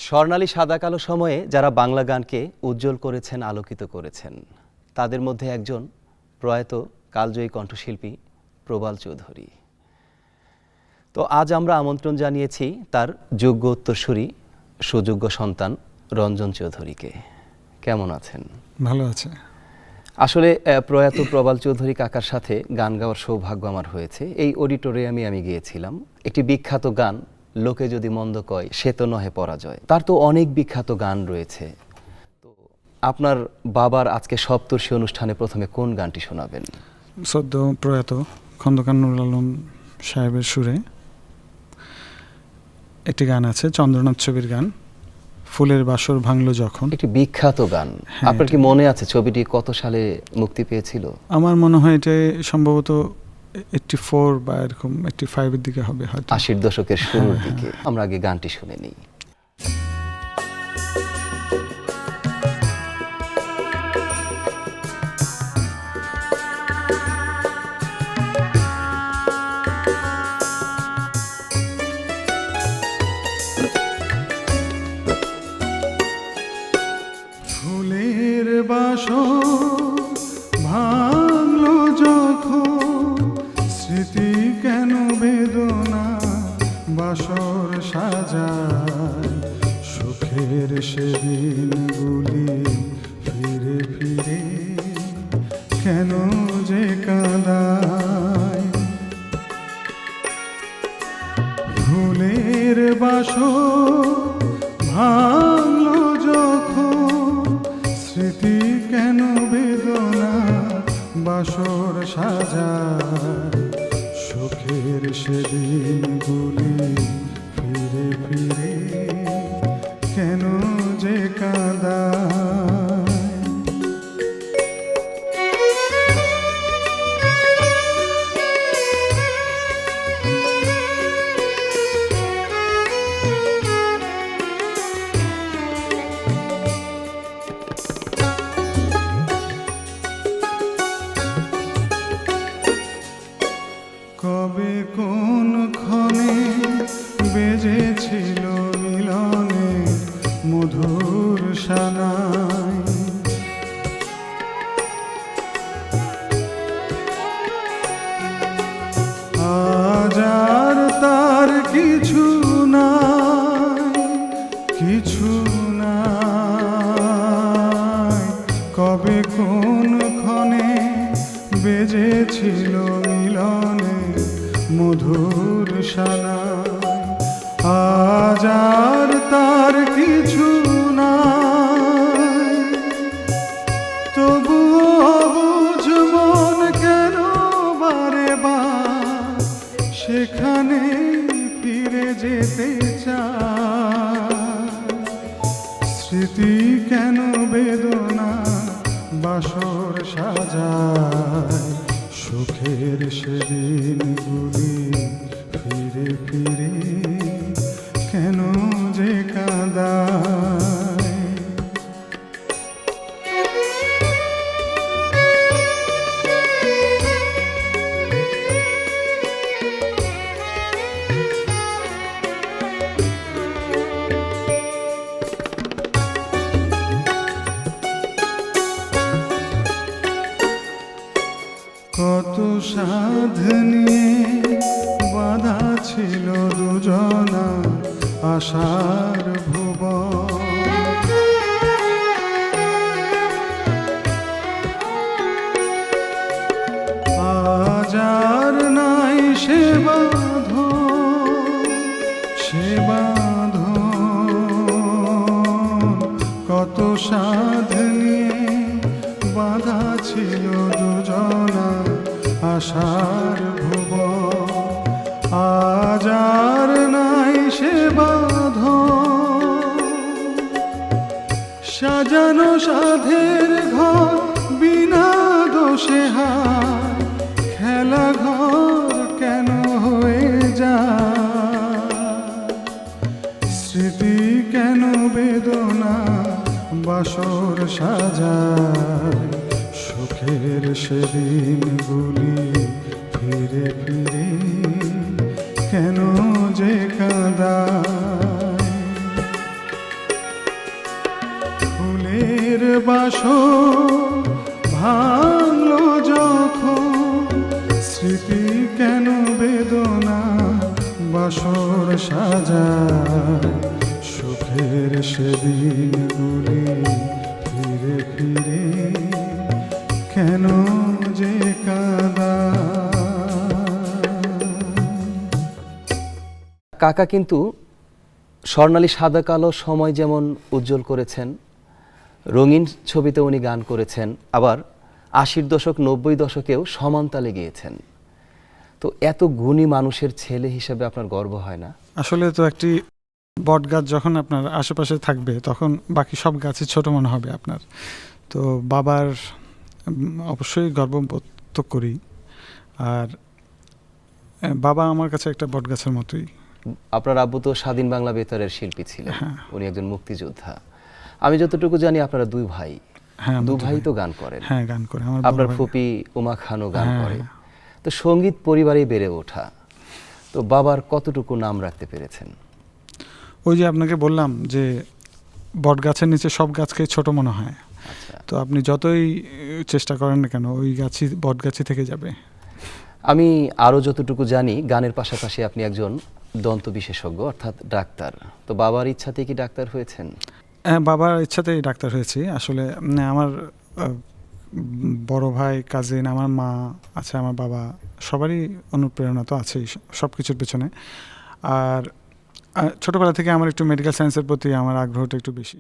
স্বর্ণালী সাদা কালো সময়ে যারা বাংলা গানকে উজ্জ্বল করেছেন, আলোকিত করেছেন, তাদের মধ্যে একজন প্রয়াত কালজয়ী কণ্ঠশিল্পী প্রবাল চৌধুরী। তো আজ আমরা আমন্ত্রণ জানিয়েছি তার যোগ্য উত্তরসূরি, সুযোগ্য সন্তান রঞ্জন চৌধুরীকে। কেমন আছেন? ভালো আছে। আসলে প্রয়াত প্রবাল চৌধুরী কাকার সাথে গান গাওয়ার সৌভাগ্য আমার হয়েছে। এই অডিটোরিয়ামে আমি গিয়েছিলাম। একটি বিখ্যাত গান, লোকে যদি মন্দ কয় সে তো নহে পরাজয়। তার তো অনেক বিখ্যাত গান রয়েছে। তো আপনার বাবার আজকে সপ্তর্ষি অনুষ্ঠানে প্রথমে কোন গানটি শোনাবেন? সদ্য প্রয়াত খন্দকার নুরুল আলম সাহেবের সুরে একটি গান আছে, চন্দ্রনাথ ছবির গান, ফুলের বাসর ভাঙলো যখন। একটি বিখ্যাত গান। আপনার কি মনে আছে ছবিটি কত সালে মুক্তি পেয়েছিল? আমার মনে হয় এটা সম্ভবত 84 বা এরকম 85 এর দিকে হবে হয়তো। 80-র দশকের শুরুর দিকে। আমরা আগে গানটি শুনে নিই। ফুলের বাসর ভাঙলো যখন, স্মৃতি কেন বেদনা বাসর সাজায়, সুখের সেদিনগুলি ফিরে ফিরে কেন যে কাঁদায়। ফুলের বাসর ভাঙলো যখন, স্মৃতি কেন বেদনা বাসর সাজায়, সুখের সেদিনগুলি ফিরে ফিরে কেন যে কাঁদায়। কবে কোন ক্ষণে বেজেছিল মিলনে মধুর সানাই, আজ আর তার কিছু নাই, কিছু নাই। কবে কোন ক্ষণে বেজেছিল মিলনে মধুর সানাই, আজ আর তার কিছু নাই। তবুও অবুঝ মন কেন বারে বার সেখানে ফিরে যেতে চায়, স্মৃতি কেন বেদনা বাসর সাজায়, সুখের সেদিনগুলি ফিরে ফিরে কেন যে কাঁদায়। কত সাধ নিয়ে বাঁধা ছিল দুজনা আশার ভুবন, আজ আর নাই সে বাঁধন, সে বাঁধন। কত সাধ নিয়ে বাঁধা ছিল দুজনা আশার ভুবন, আজ আর নাই সে বাঁধন। সাজানো সাধের ঘর বিনা দোষে হায়, খেলা ঘর কেন হয়ে যায়, স্মৃতি কেন বেদনা বাসর সাজায়, সুখের সেদিনগুলি ফিরে ফিরে কেন যে কাঁদায়। বাসর ভাঙলো যখন, স্মৃতি কেন বেদনা বাসর সাজায়, সুখের সেদিনগুলি ফিরে ফিরে কেন যে কাদা। কাকা কিন্তু স্বর্ণালী সাদা কালো সময় যেমন উজ্জ্বল করেছেন, রঙিন ছবিতে উনি গান করেছেন, আবার ৮০ দশক ৯০ দশকেও সমান তালে গিয়েছেন। তো এত গুণী মানুষের ছেলে হিসেবে আপনার গর্ব হয় না? আসলে তো একটি বট গাছ যখন আপনার আশেপাশে থাকবে তখন বাকি সব গাছই ছোট মনে হবে আপনার। তো বাবার অবশ্যই গর্ববোধ তো করি। আর বাবা আমার কাছে একটা বট গাছের মতোই। আপনার আব্বু তো স্বাধীন বাংলা বেতারের শিল্পী ছিলেন, হ্যাঁ। উনি একজন মুক্তিযোদ্ধা। আমি যতটুকু জানি আপনারা দুই ভাই, হ্যাঁ, দু আমার ভাই ভাই। তো গান করেন। হ্যাঁ, গান করে আমার আপনার বড় ভাই। ফুপি উমা খানও গান হ্যাঁ, করে। হ্যাঁ। তো সঙ্গীত পরিবারেই বেড়ে ওঠা, তো বাবার কতটুকু নাম রাখতে পেরেছেন? ওই যে আপনাকে বললাম যে বট গাছের নিচে সব গাছকে ছোট মনে হয়। আচ্ছা, তো আপনি যতই চেষ্টা করেন না কেন ওই গাছই বট গাছই থেকে যাবে। আমি আরও যতটুকু জানি গানের পাশাপাশি আপনি একজন দন্ত বিশেষজ্ঞ অর্থাৎ ডাক্তার। তো বাবার ইচ্ছাতেই কি ডাক্তার হয়েছেন? হ্যাঁ, বাবার ইচ্ছাতেই ডাক্তার হয়েছি। আসলে আমার বড় ভাই, কাজিন, আমার মা আছে, আমার বাবা, সবারই অনুপ্রেরণা তো আছেই সব কিছুর পেছনে। আর ছোটোবেলা থেকে আমার একটু মেডিকেল সায়েন্সের প্রতি আমার আগ্রহটা একটু বেশি।